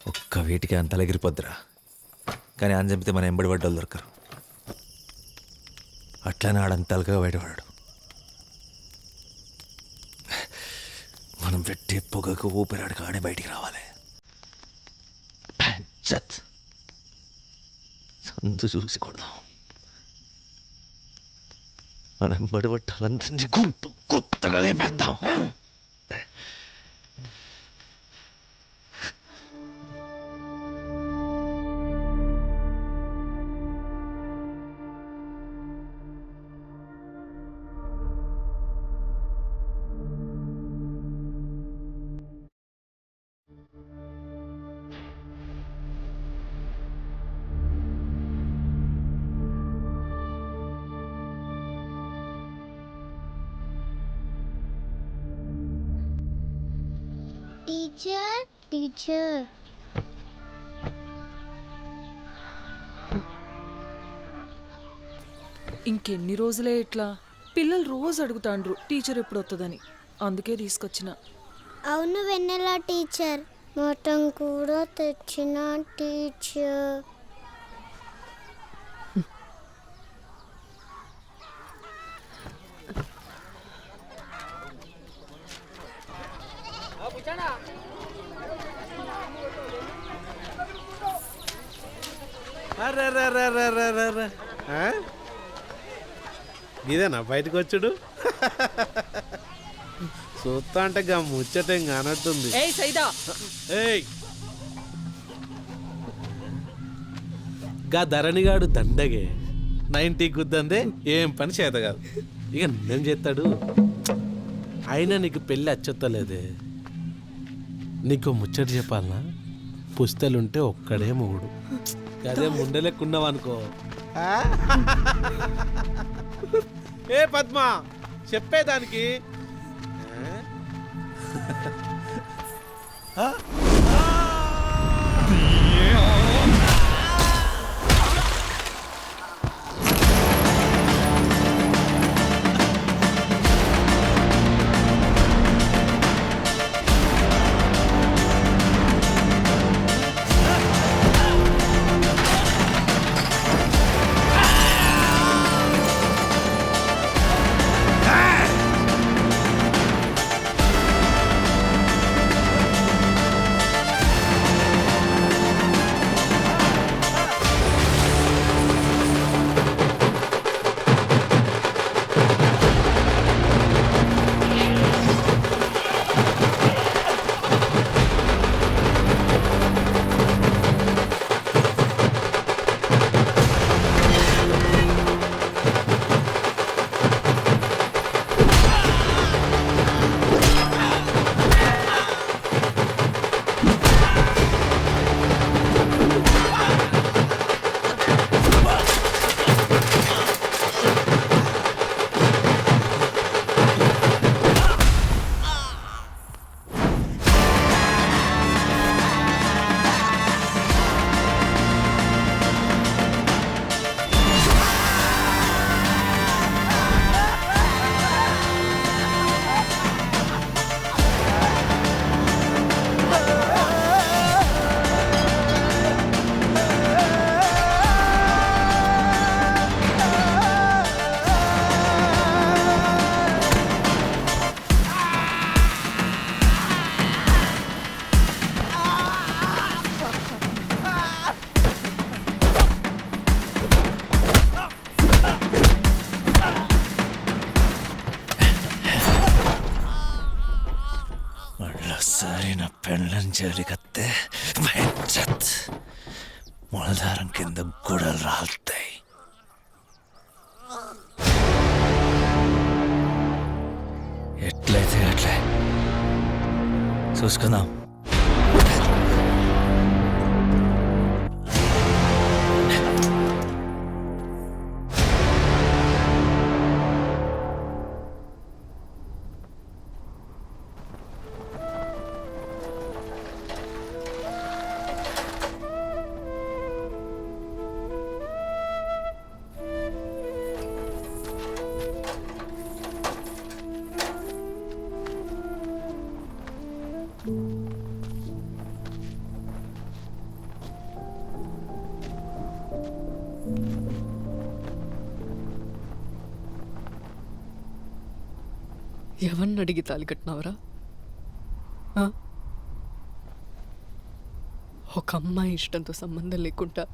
ఒక్క వీటికి అంతలా ఎగిరిపోద్దురా. కానీ అని చంపితే మన ఎంబడి పడ్డోళ్ళు దొరకరు. అట్లనే ఆడంతలుగా బయటపడాడు. మనం పెట్టే పొగకు ఊపిరాడికి ఆడే బయటికి రావాలి. సందు చూసి కొడదాం. మనం బడిపట్టాలంటే కొత్తగా లేపేద్దాం. టీచర్ టీచర్ ఇంకెన్ని రోజులే ఇట్లా? పిల్లలు రోజు అడుగుతాండ్రు టీచర్ ఎప్పుడు వస్తుందని. అందుకే తీసుకొచ్చిన. అవును వెన్నెల టీచర్, మటన్ కూడా తెచ్చిన టీచర్. ఇదేనా బయటకు వచ్చాడు? చూస్తా అంటే గా ముచ్చటేం కానట్టుంది. ఏయ్ గా ధరణిగాడు దండగే 90 గుద్దందే ఏం పని చేత కాదు. ఇక నేనేం చేస్తాడు? అయినా నీకు పెళ్ళి అచ్చొత్తలేదే. నీకు ముచ్చట చెప్పాలనా? పుస్తలుంటే ఒక్కడే మూడు. అదే ముండలేకున్నావు అనుకో. ఏ పద్మ చెప్పేదానికి సరైన పెళ్ళంజలికత్తే మొలదారం కింద గుడలు రాలుతాయి. ఎట్లయితే అట్లే చూసుకుందాం. ఎవరిని అడిగి తాలి కట్టినావరా? ఒక అమ్మాయి ఇష్టంతో సంబంధం లేకుండా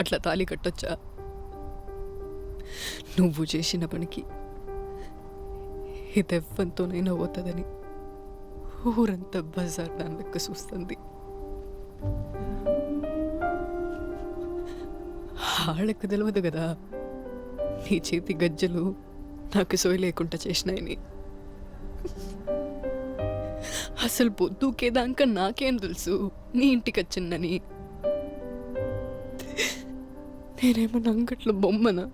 అట్లా తాళి కట్టొచ్చా? నువ్వు చేసిన పనికి ఇదెవ్వంతోనైనా పోతుందని ఊరంతా బజార్ దాని లెక్క చూస్తుంది. ఆళ్ళకు తెలియదు కదా నీ చేతి గజ్జలు నాకు సోయి లేకుండా చేసినాయని. అసలు పొద్దుకేదాకా నాకేం తెలుసు నీ ఇంటికి వచ్చిందని? నేనేమన్నా అంగట్లో బొమ్మనా?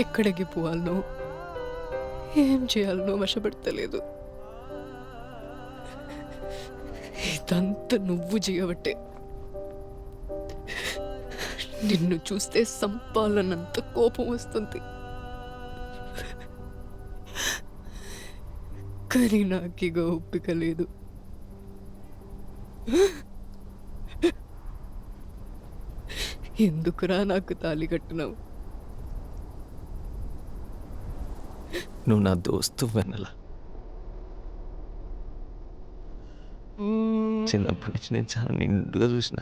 ఎక్కడికి పోవాలనో ఏం చేయాలనో వశపడతలేదు. ఇదంతా నువ్వు చేయబట్టే. నిన్ను చూస్తే సంపాలనంత కోపం వస్తుంది, కానీ నాకిగ ఓపిక లేదు. ఎందుకురా నాకు తాళి కట్టినావు? నువ్వు నా దోస్తు వెన్నెల. చిన్నప్పటి నుంచి నేను చాలా నిండుగా చూసిన.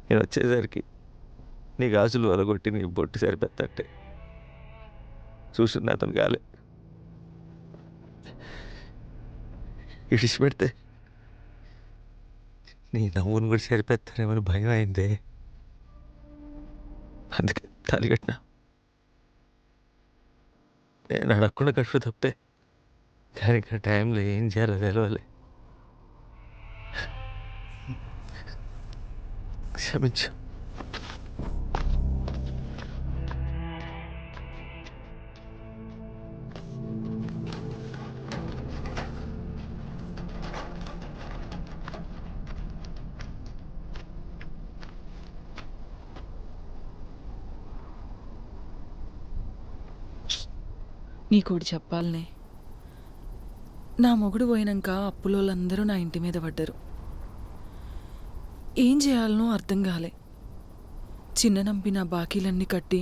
నేను వచ్చేసరికి నీ గాజులు వలగొట్టి నీ బొట్టు సరిపెత్తట్టే చూస్తున్నా అతను కాలే. ఇడిచిపెడితే నీ నవ్వును కూడా సరిపెత్తారేమని భయం అయిందే, అందుకే తాళి కట్టినా. నేను అడగకుండా కట్టు తప్పే, కానీ ఇక్కడ టైంలో ఏం చేయాలో తెలవాలి. క్షమించు. నీకోటి చెప్పాలనే, నా మొగుడు పోయినాక అప్పులోళ్ళందరూ నా ఇంటి మీద పడ్డారు. ఏం చేయాలనో అర్థం కాలే. చిన్న నంపి నా బాకీలన్నీ కట్టి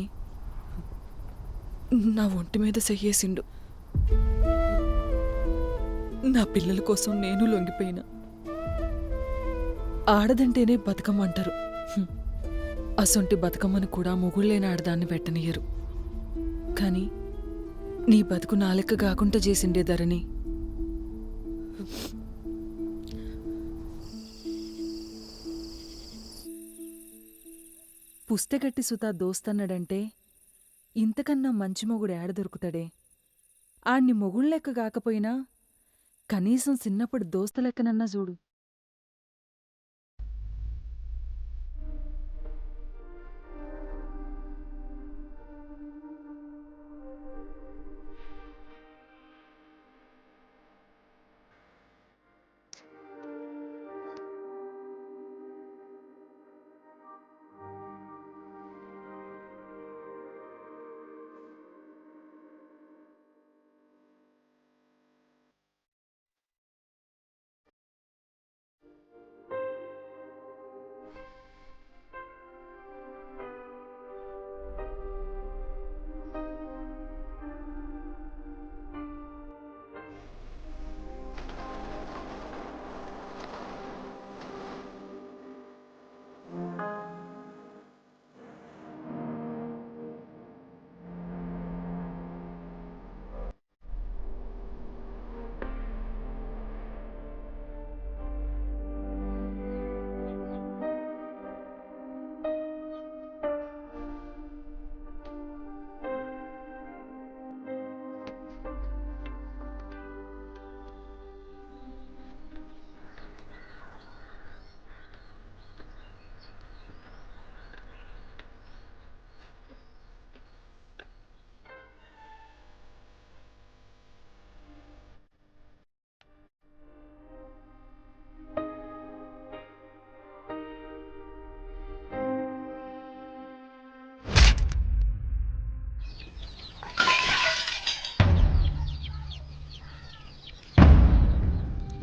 నా ఒంటి మీద సెయ్యేసిండు. నా పిల్లల కోసం నేను లొంగిపోయినా. ఆడదంటేనే బతుకమ్మ అంటారు. అసొంటి బతుకమ్మను కూడా మొగుళ్ళేని ఆడదాన్ని పెట్టనియరు. కానీ నీ బతుకు నా లెక్క కాకుండా చేసిండే ధరణి. పుస్తకట్టి సుతా దోస్తన్నాడంటే ఇంతకన్నా మంచి మొగుడు ఏడ దొరుకుతాడే? ఆణ్ణి మొగుళ్ళెక్క కాకపోయినా కనీసం చిన్నప్పుడు దోస్తలెక్కనన్నా చూడు.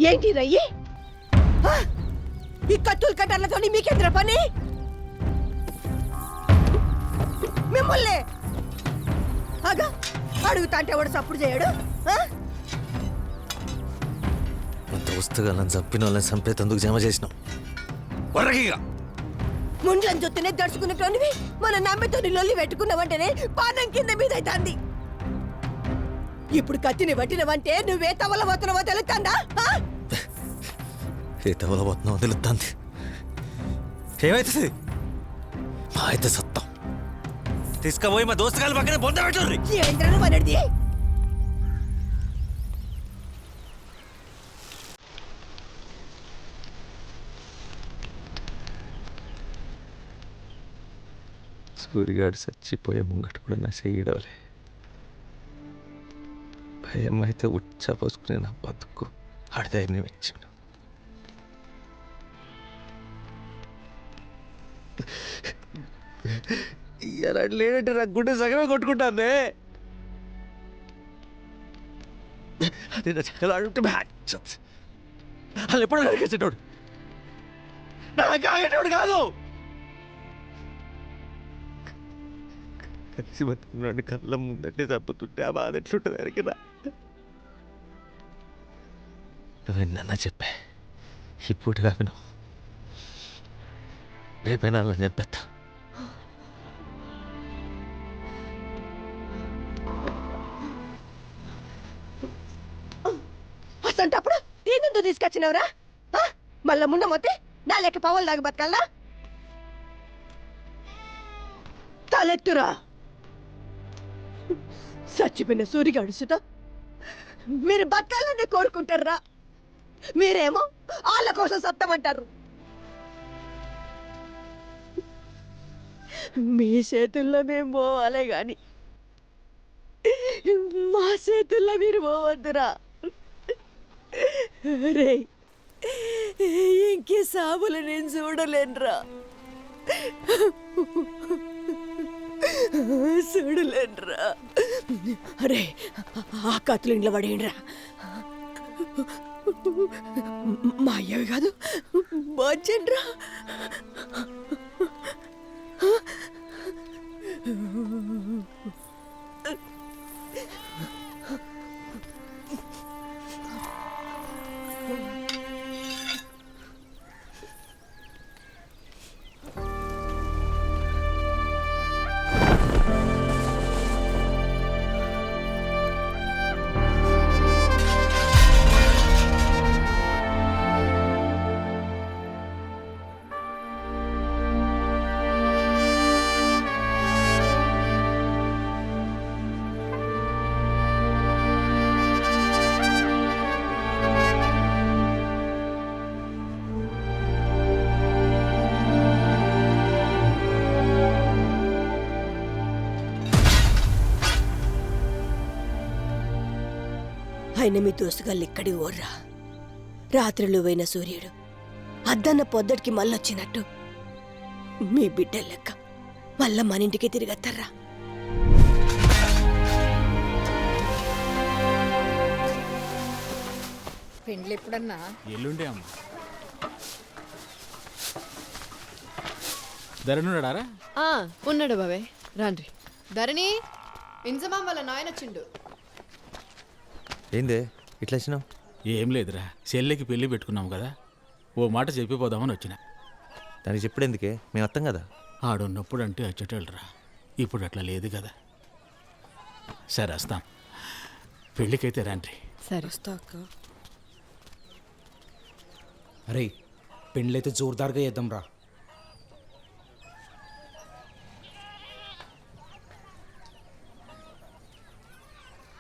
ఏంటి రయ్యి? ఈ కత్తులు కట్టర్లతో మీకెందుకు పని? మిమ్మల్ని ఒళ్ళే అగా అడుగుతా అంటే ఎవడు సప్పుడు చేయడు ఆ? మన దోస్తుగాలను చంపిన వాళ్ళని చంపేతందుకు జమ చేసినాం వరకిగా ముండ్లను చూస్తేనే దడుచుకున్నటోనివి మన నమ్మితోని లొల్లి పెట్టుకున్నావంటేనే పానం కింద మీద అవుతుంది ఇప్పుడు కత్తిని పట్టినవంటే నువ్వే తవల పోతున్నావో తెలుస్తుందా ఏ తవల పోతున్నావు తెలుస్తుంది ఏమైతుంది మా అయితే సత్తం తీసుకుపోయి మా దోస్తుగాల పక్కన బొంద పెట్టుర్రి ఏంటను మనది సూర్యగాడు చచ్చిపోయే ముంగట కూడా నా చెయ్యడవలే భయం అయితే ఉచ్చ పోసుకునే నా బతుకు ఆడదైర్యం ఇచ్చిండు ఇలా లేదంటే నాకు గుండె సగమే కొట్టుకుంటానే అది నా చక్కలు ఆడుంటే వాళ్ళు ఎప్పుడు నరికేసేటోడు నాకు ఆగేటోడు కాదు కలిసి బతుకున్నాడు కళ్ళ ముందంటే తప్పుతుంటే ఆ బాధ ఎట్లుంటుంది అరికినా నువ్వేనన్నా చెప్పా ఇప్పుడు కావిను రేపైనా అని చెప్పేస్తా అసంటప్పుడు దీనిందు తీసుకొచ్చినవరా మళ్ళా ముండ మొత్తే నా లెక్క పవల్ దాకా బతకాలా తలెత్తురా చచ్చిపోయిన సూరిగాడు సుత మీరు బతకాలని కోరుకుంటారా మీరేమో వాళ్ళ కోసం సత్తమంటారు మీ చేతుల్లో మేము పోవాలే గాని మా చేతుల్లో మీరు పోవద్దురా రే ఇంకే సాబులు నేను చూడలేనురా చూడలేనురా అరే ఆ కత్తులు ఇంట్లో పడేయండిరా మా అయ్యవి కాదు బాచండ్రా ఆయన మీ దోస్తుగాళ్ళు ఇక్కడికి ఓర్రా రాత్రులు పోయిన సూర్యుడు అద్దన్న పొద్దటికి మళ్ళొచ్చినట్టు మీ బిడ్డ లెక్క మళ్ళా మన ఇంటికి తిరిగత్తర్రా పెండ్లు ఎప్పుడన్నా ఎల్లుండే అమ్మ ధరణుడారా ఉన్నాడు బాబాయ్ రాండ్రి ధరణి ఇంజమాం వాళ్ళ నాయన వచ్చిండు ఏందే ఇట్లా వచ్చినావు ఏం లేదురా చెల్లెకి పెళ్లి పెట్టుకున్నాం కదా ఓ మాట చెప్పిపోదామని వచ్చిన దానికి చెప్పుడు ఎందుకే మేము వస్తాం కదా ఆడున్నప్పుడు అంటే వచ్చేటోళ్ళరా ఇప్పుడు అట్లా లేదు కదా సరే వస్తాం పెళ్ళికైతే రాండ్రి సరే వస్తా అక్క అరే పెళ్ళైతే జోర్దార్గా చేద్దాం రా